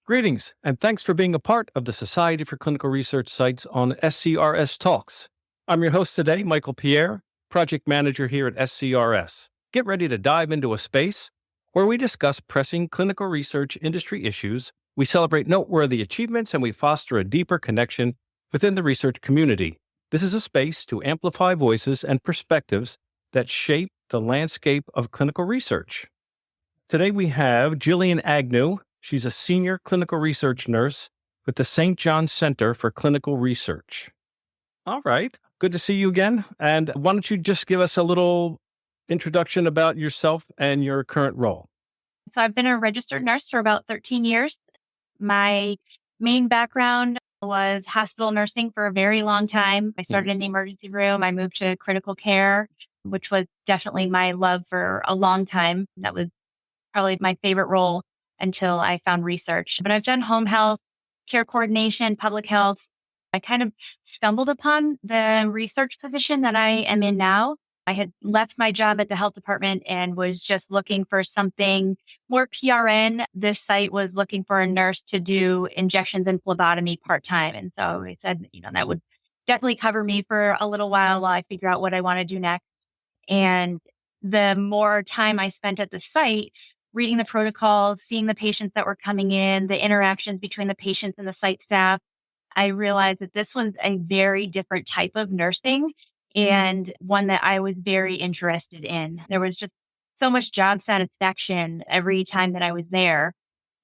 Greetings, and thanks for being a part of the Society for Clinical Research sites on SCRS Talks. I'm your host today, Michael Pierre, Project Manager here at SCRS. Get ready to dive into a space where we discuss pressing clinical research industry issues, we celebrate noteworthy achievements, and we foster a deeper connection within the research community. This is a space to amplify voices and perspectives that shape the landscape of clinical research. Today we have Jillian Agnew. She's a senior clinical research nurse with the St. John Center for Clinical Research. All right. Good to see you again. And why don't you just give us a little introduction about yourself and your current role? So I've been a registered nurse for about 13 years. My main background was hospital nursing for a very long time. I started in the emergency room. I moved to critical care, which was definitely my love for a long time. That was probably my favorite role until I found research. But I've done home health, care coordination, public health. I kind of stumbled upon the research position that I am in now. I had left my job at the health department and was just looking for something more PRN. This site was looking for a nurse to do injections and phlebotomy part-time. And so I said, that would definitely cover me for a little while I figure out what I want to do next. And the more time I spent at the site, reading the protocols, seeing the patients that were coming in, the interactions between the patients and the site staff, I realized that this was a very different type of nursing and one that I was very interested in. There was just so much job satisfaction every time that I was there.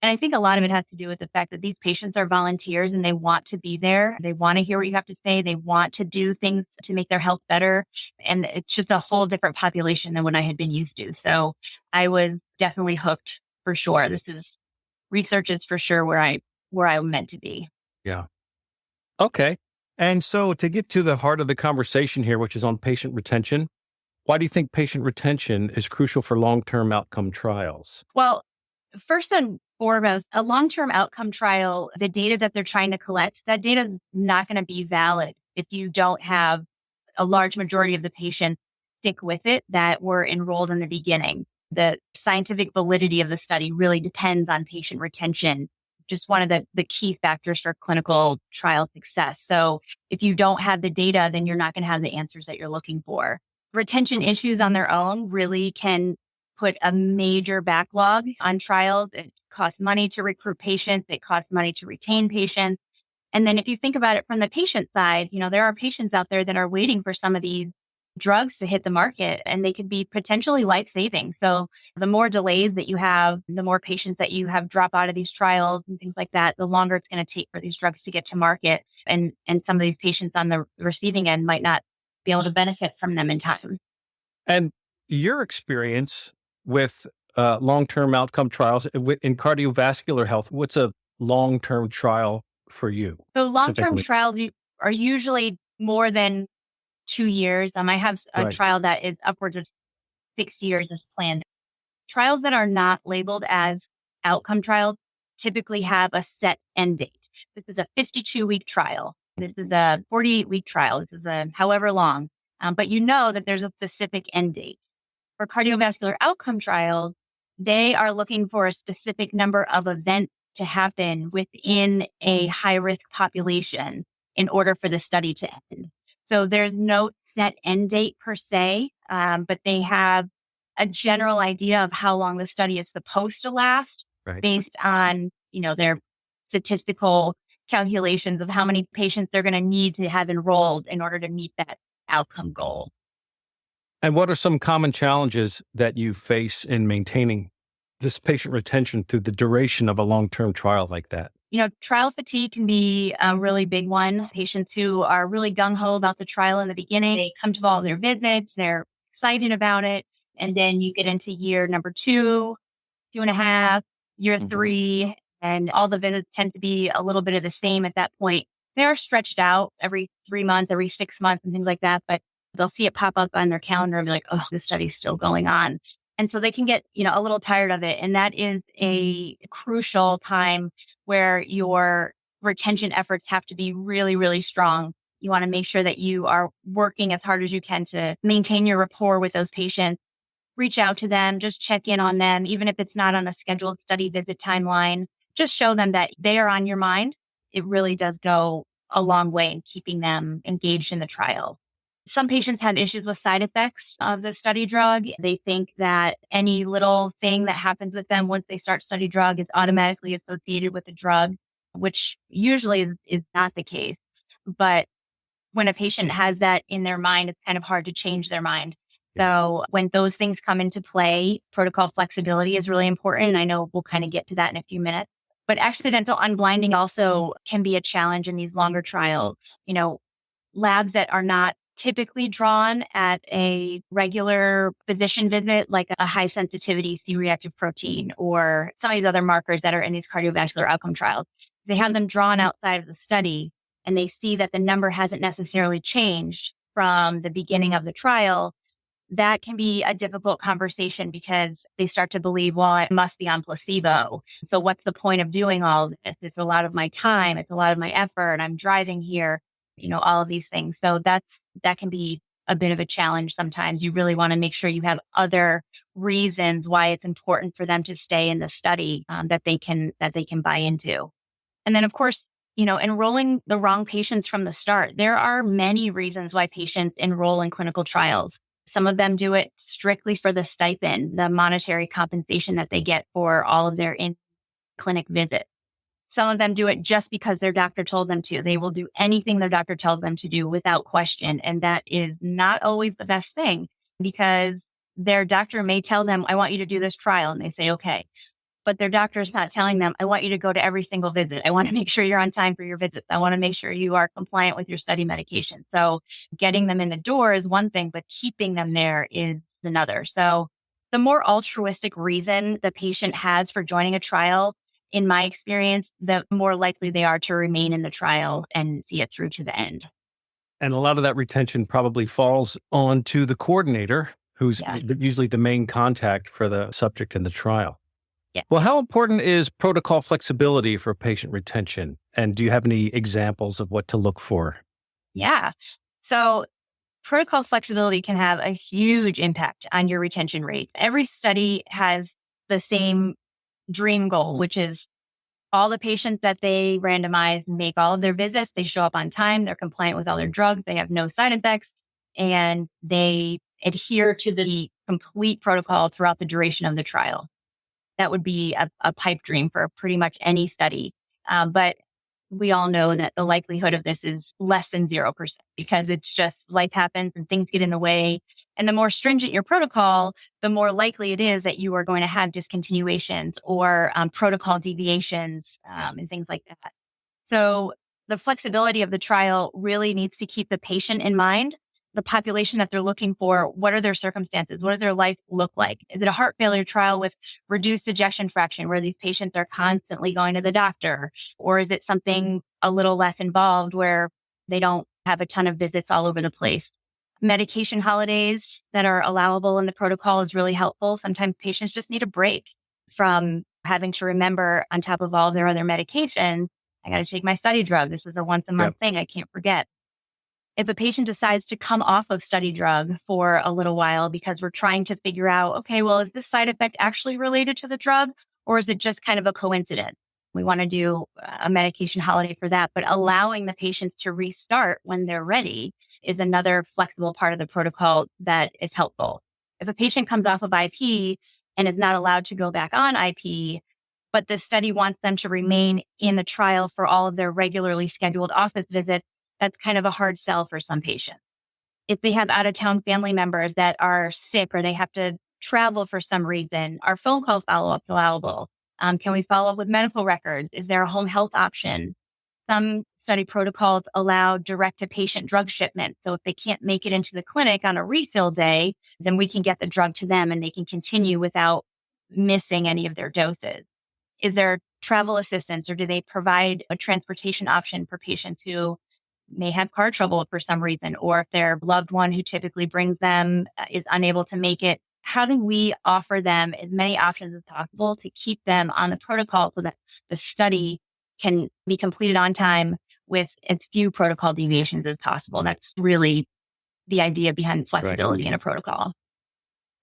And I think a lot of it has to do with the fact that these patients are volunteers and they want to be there. They want to hear what you have to say. They want to do things to make their health better. And it's just a whole different population than what I had been used to. So I was definitely hooked for sure. Research is for sure where I'm meant to be. Yeah. Okay. And so to get to the heart of the conversation here, which is on patient retention, why do you think patient retention is crucial for long-term outcome trials? Well, first and foremost, a long-term outcome trial, the data that they're trying to collect, that data is not going to be valid if you don't have a large majority of the patients stick with it that were enrolled in the beginning. The scientific validity of the study really depends on patient retention, just one of the key factors for clinical trial success. So if you don't have the data, then you're not going to have the answers that you're looking for. Retention issues on their own really can put a major backlog on trials. It costs money to recruit patients. It costs money to retain patients. And then if you think about it from the patient side, there are patients out there that are waiting for some of these drugs to hit the market, and they could be potentially life-saving. So the more delays that you have, the more patients that you have drop out of these trials and things like that, the longer it's going to take for these drugs to get to market. And some of these patients on the receiving end might not be able to benefit from them in time. And your experience with long-term outcome trials in cardiovascular health, what's a long-term trial for you? So long-term trials are usually more than 2 years. I have a trial that is upwards of 6 years as planned. Trials that are not labeled as outcome trials typically have a set end date. This is a 52-week trial. This is a 48-week trial. This is a however long. But that there's a specific end date. For cardiovascular outcome trials, they are looking for a specific number of events to happen within a high-risk population in order for the study to end. So there's no set end date per se, but they have a general idea of how long the study is supposed to last based on, their statistical calculations of how many patients they're going to need to have enrolled in order to meet that outcome goal. And what are some common challenges that you face in maintaining this patient retention through the duration of a long-term trial like that? Trial fatigue can be a really big one. Patients who are really gung-ho about the trial in the beginning, they come to all their visits, they're excited about it. And then you get into year number 2, 2.5, year 3, and all the visits tend to be a little bit of the same at that point. They are stretched out every 3 months, every 6 months and things like that, but they'll see it pop up on their calendar and be like, oh, this study's still going on. And so they can get, a little tired of it. And that is a crucial time where your retention efforts have to be really, really strong. You want to make sure that you are working as hard as you can to maintain your rapport with those patients. Reach out to them, just check in on them, even if it's not on a scheduled study visit timeline. just show them that they are on your mind. It really does go a long way in keeping them engaged in the trial. Some patients have issues with side effects of the study drug. They think that any little thing that happens with them once they start study drug is automatically associated with the drug, which usually is not the case. But when a patient has that in their mind, it's kind of hard to change their mind. So when those things come into play, protocol flexibility is really important. I know we'll kind of get to that in a few minutes. But accidental unblinding also can be a challenge in these longer trials. Labs that are not typically drawn at a regular physician visit, like a high sensitivity C-reactive protein or some of these other markers that are in these cardiovascular outcome trials. They have them drawn outside of the study and they see that the number hasn't necessarily changed from the beginning of the trial. That can be a difficult conversation because they start to believe, well, it must be on placebo. So what's the point of doing all of this? It's a lot of my time. It's a lot of my effort. I'm driving here, all of these things. So that can be a bit of a challenge sometimes. You really want to make sure you have other reasons why it's important for them to stay in the study that they can buy into. And then, of course, enrolling the wrong patients from the start. There are many reasons why patients enroll in clinical trials. Some of them do it strictly for the stipend, the monetary compensation that they get for all of their in-clinic visits. Some of them do it just because their doctor told them to. They will do anything their doctor tells them to do without question. And that is not always the best thing because their doctor may tell them, I want you to do this trial. And they say, okay. But their doctor is not telling them, I want you to go to every single visit. I want to make sure you're on time for your visits. I want to make sure you are compliant with your study medication. So getting them in the door is one thing, but keeping them there is another. So the more altruistic reason the patient has for joining a trial, in my experience, the more likely they are to remain in the trial and see it through to the end. And a lot of that retention probably falls onto the coordinator, who's usually the main contact for the subject in the trial. Yeah. Well, how important is protocol flexibility for patient retention? And do you have any examples of what to look for? Yeah. So protocol flexibility can have a huge impact on your retention rate. Every study has the same dream goal, which is all the patients that they randomize make all of their visits. They show up on time. They're compliant with all their drugs. They have no side effects and they adhere to the complete protocol throughout the duration of the trial. That would be a pipe dream for pretty much any study. But we all know that the likelihood of this is less than 0% because it's just life happens and things get in the way. And the more stringent your protocol, the more likely it is that you are going to have discontinuations or protocol deviations and things like that. So the flexibility of the trial really needs to keep the patient in mind, the population that they're looking for. What are their circumstances? What does their life look like? Is it a heart failure trial with reduced ejection fraction where these patients are constantly going to the doctor? Or is it something a little less involved where they don't have a ton of visits all over the place? Medication holidays that are allowable in the protocol is really helpful. Sometimes patients just need a break from having to remember on top of all their other medications, I got to take my study drug. This is a once a month thing I can't forget. If a patient decides to come off of study drug for a little while because we're trying to figure out, okay, well, is this side effect actually related to the drug or is it just kind of a coincidence? We want to do a medication holiday for that, but allowing the patients to restart when they're ready is another flexible part of the protocol that is helpful. If a patient comes off of IP and is not allowed to go back on IP, but the study wants them to remain in the trial for all of their regularly scheduled office visits, that's kind of a hard sell for some patients. If they have out-of-town family members that are sick or they have to travel for some reason, are phone call follow-up allowable? Can we follow up with medical records? Is there a home health option? Some study protocols allow direct-to-patient drug shipment. So if they can't make it into the clinic on a refill day, then we can get the drug to them and they can continue without missing any of their doses. Is there travel assistance or do they provide a transportation option for patients who may have car trouble for some reason, or if their loved one who typically brings them is unable to make it? How do we offer them as many options as possible to keep them on the protocol so that the study can be completed on time with as few protocol deviations as possible? That's really the idea behind flexibility in a protocol.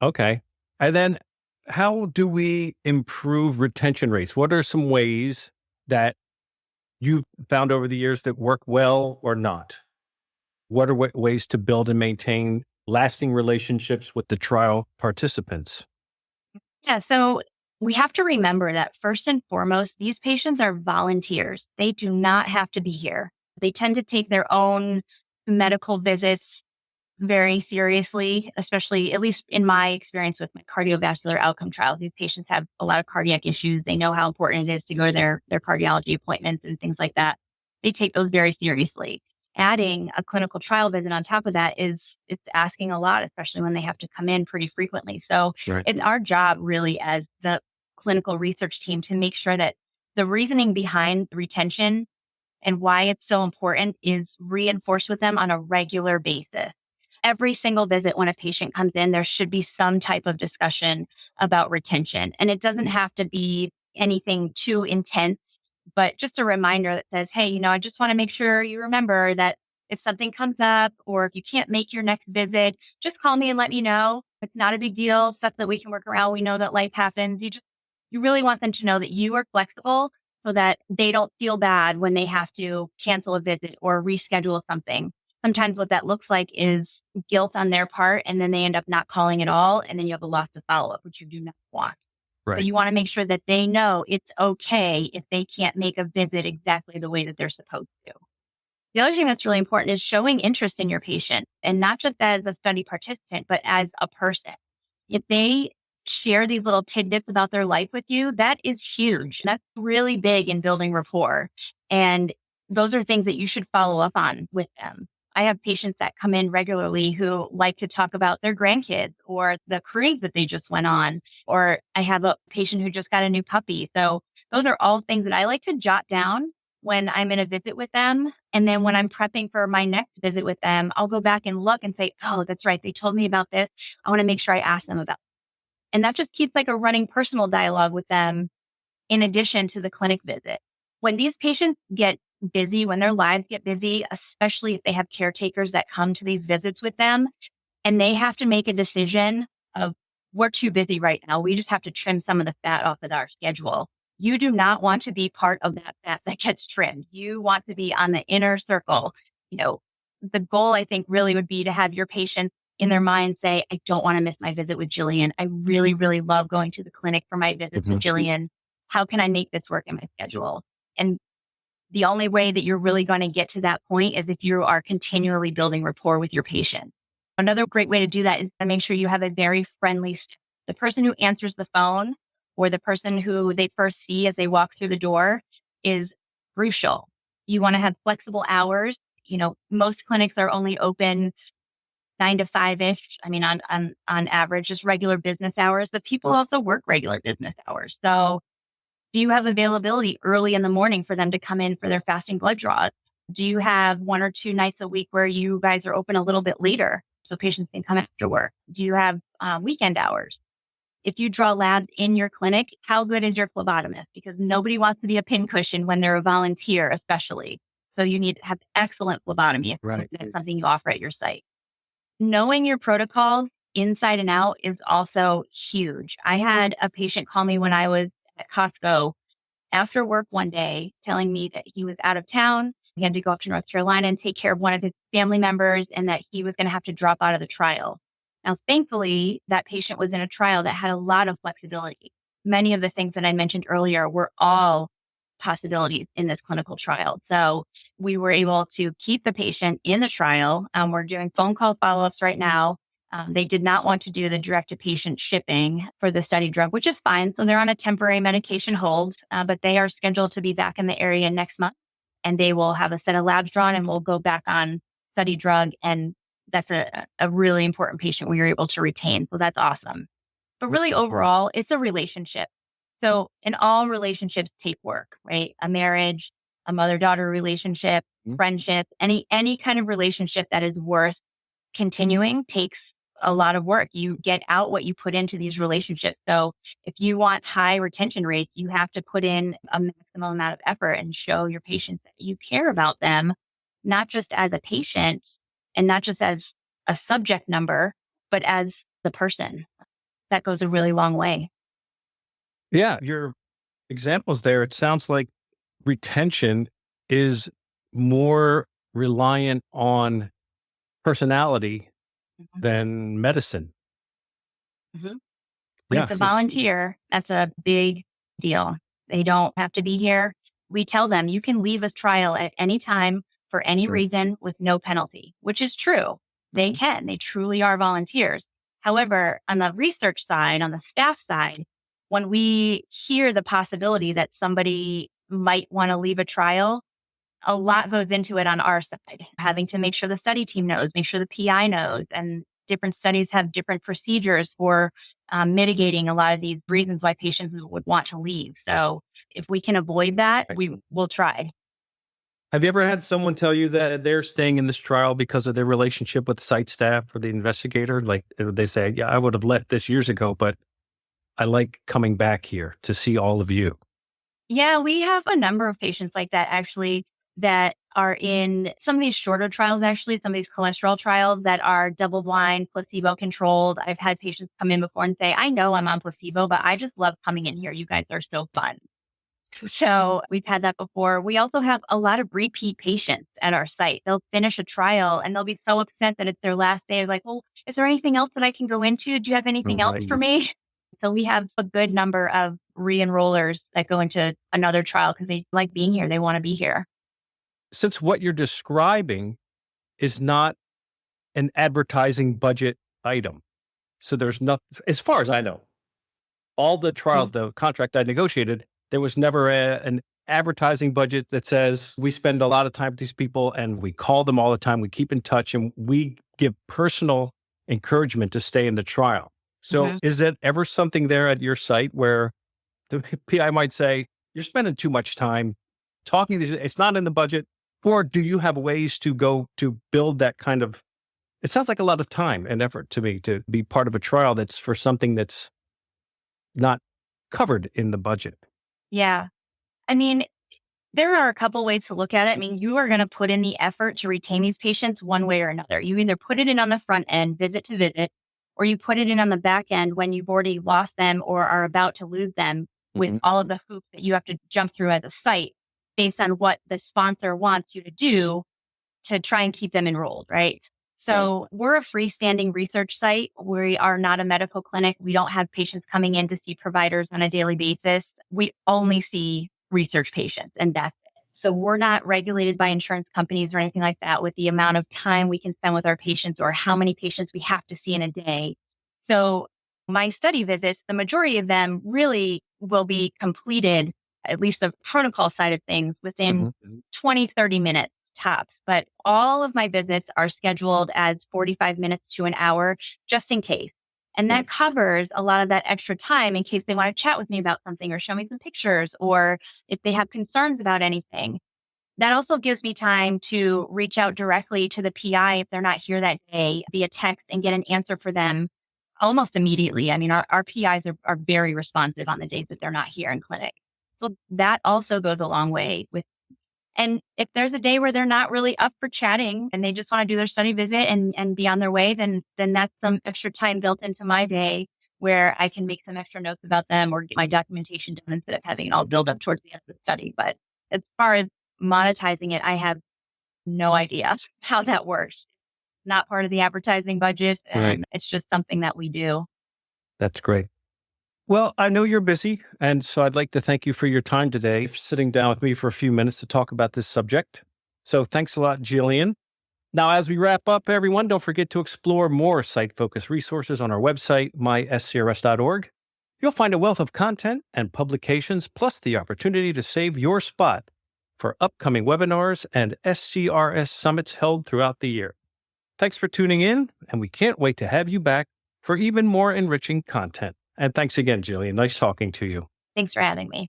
Okay. And then how do we improve retention rates? What are some ways that you've found over the years that work well or not? What are ways to build and maintain lasting relationships with the trial participants? Yeah. So we have to remember that first and foremost, these patients are volunteers. They do not have to be here. They tend to take their own medical visits very seriously, especially at least in my experience with my cardiovascular outcome trials. These patients have a lot of cardiac issues. They know how important it is to go to their cardiology appointments and things like that. They take those very seriously. Adding a clinical trial visit on top of that it's asking a lot, especially when they have to come in pretty frequently. So Right. it's our job really as the clinical research team to make sure that the reasoning behind retention and why it's so important is reinforced with them on a regular basis. Every single visit when a patient comes in, there should be some type of discussion about retention. And it doesn't have to be anything too intense, but just a reminder that says, hey, I just want to make sure you remember that if something comes up or if you can't make your next visit, just call me and let me know. It's not a big deal, stuff that we can work around. We know that life happens. You really want them to know that you are flexible so that they don't feel bad when they have to cancel a visit or reschedule something. Sometimes what that looks like is guilt on their part, and then they end up not calling at all. And then you have a loss of follow-up, which you do not want. Right. So you want to make sure that they know it's okay if they can't make a visit exactly the way that they're supposed to. The other thing that's really important is showing interest in your patient, and not just as a study participant, but as a person. If they share these little tidbits about their life with you, that is huge. That's really big in building rapport. And those are things that you should follow up on with them. I have patients that come in regularly who like to talk about their grandkids or the cruise that they just went on, or I have a patient who just got a new puppy. So those are all things that I like to jot down when I'm in a visit with them. And then when I'm prepping for my next visit with them, I'll go back and look and say, oh, that's right. They told me about this. I want to make sure I ask them about it. And that just keeps like a running personal dialogue with them in addition to the clinic visit. When these patients get busy, when their lives get busy, especially if they have caretakers that come to these visits with them, and they have to make a decision of, we're too busy right now. We just have to trim some of the fat off of our schedule. You do not want to be part of that fat that gets trimmed. You want to be on the inner circle. The goal, I think, really would be to have your patients in their mind say, I don't want to miss my visit with Jillian. I really, really love going to the clinic for my visit with Jillian. How can I make this work in my schedule? And the only way that you're really going to get to that point is if you are continually building rapport with your patient. Another great way to do that is to make sure you have a very friendly staff. The person who answers the phone or the person who they first see as they walk through the door is crucial. You want to have flexible hours. Most clinics are only open 9 to 5-ish. I mean, on average, just regular business hours, but people also work regular business hours. So do you have availability early in the morning for them to come in for their fasting blood draws? Do you have 1 or 2 nights a week where you guys are open a little bit later so patients can come after work? Do you have weekend hours? If you draw labs in your clinic, how good is your phlebotomist? Because nobody wants to be a pincushion when they're a volunteer, especially. So you need to have excellent phlebotomy. Right. That's something you offer at your site. Knowing your protocol inside and out is also huge. I had a patient call me when I was at Costco after work one day telling me that he was out of town. He had to go up to North Carolina and take care of one of his family members and that he was going to have to drop out of the trial. Now, thankfully, that patient was in a trial that had a lot of flexibility. Many of the things that I mentioned earlier were all possibilities in this clinical trial. So we were able to keep the patient in the trial. We're doing phone call follow-ups right now. They did not want to do the direct-to-patient shipping for the study drug, which is fine. So they're on a temporary medication hold, but they are scheduled to be back in the area next month. And they will have a set of labs drawn and we'll go back on study drug. And that's a really important patient we were able to retain. So that's awesome. But really overall, it's a relationship. So in all relationships take work, right? A marriage, a mother-daughter relationship, friendship, any kind of relationship that is worth continuing takes a lot of work. You get out what you put into these relationships. So if you want high retention rates, you have to put in a maximum amount of effort and show your patients that you care about them, not just as a patient and not just as a subject number, but as the person. That goes a really long way. Yeah, your examples there, it sounds like retention is more reliant on personality Mhm. than medicine. Mhm. Yeah. With the volunteer, that's a big deal. They don't have to be here. We tell them you can leave a trial at any time for any Sure. reason with no penalty, which is true. They can. They truly are volunteers. However, on the research side, on the staff side, when we hear the possibility that somebody might want to leave a trial, a lot goes into it on our side, having to make sure the study team knows, make sure the PI knows, and different studies have different procedures for mitigating a lot of these reasons why patients would want to leave. So if we can avoid that, we will try. Have you ever had someone tell you that they're staying in this trial because of their relationship with the site staff or the investigator? Like they say, yeah, I would have left this years ago, but I like coming back here to see all of you. Yeah, we have a number of patients like that actually that are in some of these shorter trials, actually, some of these cholesterol trials that are double blind, placebo controlled. I've had patients come in before and say, I know I'm on placebo, but I just love coming in here. You guys are so fun. So we've had that before. We also have a lot of repeat patients at our site. They'll finish a trial and they'll be so upset that it's their last day. Like, well, is there anything else that I can go into? Do you have anything else Right. for me? So we have a good number of re-enrollers that go into another trial because they like being here. They want to be here. Since what you're describing is not an advertising budget item, so there's not, as far as I know, all the trials, the contract I negotiated, there was never an advertising budget that says we spend a lot of time with these people and we call them all the time. We keep in touch and we give personal encouragement to stay in the trial. So Mhm. is it ever something there at your site where the PI might say, you're spending too much time talking to these, it's not in the budget? Or do you have ways to go to build that kind of, it sounds like a lot of time and effort to me to be part of a trial that's for something that's not covered in the budget. Yeah. I mean, there are a couple ways to look at it. I mean, you are going to put in the effort to retain these patients one way or another. You either put it in on the front end, visit to visit, or you put it in on the back end when you've already lost them or are about to lose them with Mhm. all of the hoops that you have to jump through as a site based on what the sponsor wants you to do to try and keep them enrolled, right? So we're a freestanding research site. We are not a medical clinic. We don't have patients coming in to see providers on a daily basis. We only see research patients and that's it. So we're not regulated by insurance companies or anything like that with the amount of time we can spend with our patients or how many patients we have to see in a day. So my study visits, the majority of them really will be completed, at least the protocol side of things, within Mhm. 20, 30 minutes tops. But all of my visits are scheduled as 45 minutes to an hour, just in case. And that covers a lot of that extra time in case they want to chat with me about something or show me some pictures or if they have concerns about anything. That also gives me time to reach out directly to the PI if they're not here that day via text and get an answer for them almost immediately. I mean, our PIs are very responsive on the days that they're not here in clinic. So that also goes a long way with, and if there's a day where they're not really up for chatting and they just want to do their study visit and be on their way, then that's some extra time built into my day where I can make some extra notes about them or get my documentation done instead of having it all build up towards the end of the study. But as far as monetizing it, I have no idea how that works. Not part of the advertising budget. Right. And it's just something that we do. That's great. Well, I know you're busy, and so I'd like to thank you for your time today, for sitting down with me for a few minutes to talk about this subject. So thanks a lot, Jillian. Now, as we wrap up, everyone, don't forget to explore more site-focused resources on our website, myscrs.org. You'll find a wealth of content and publications, plus the opportunity to save your spot for upcoming webinars and SCRS summits held throughout the year. Thanks for tuning in, and we can't wait to have you back for even more enriching content. And thanks again, Jillian. Nice talking to you. Thanks for having me.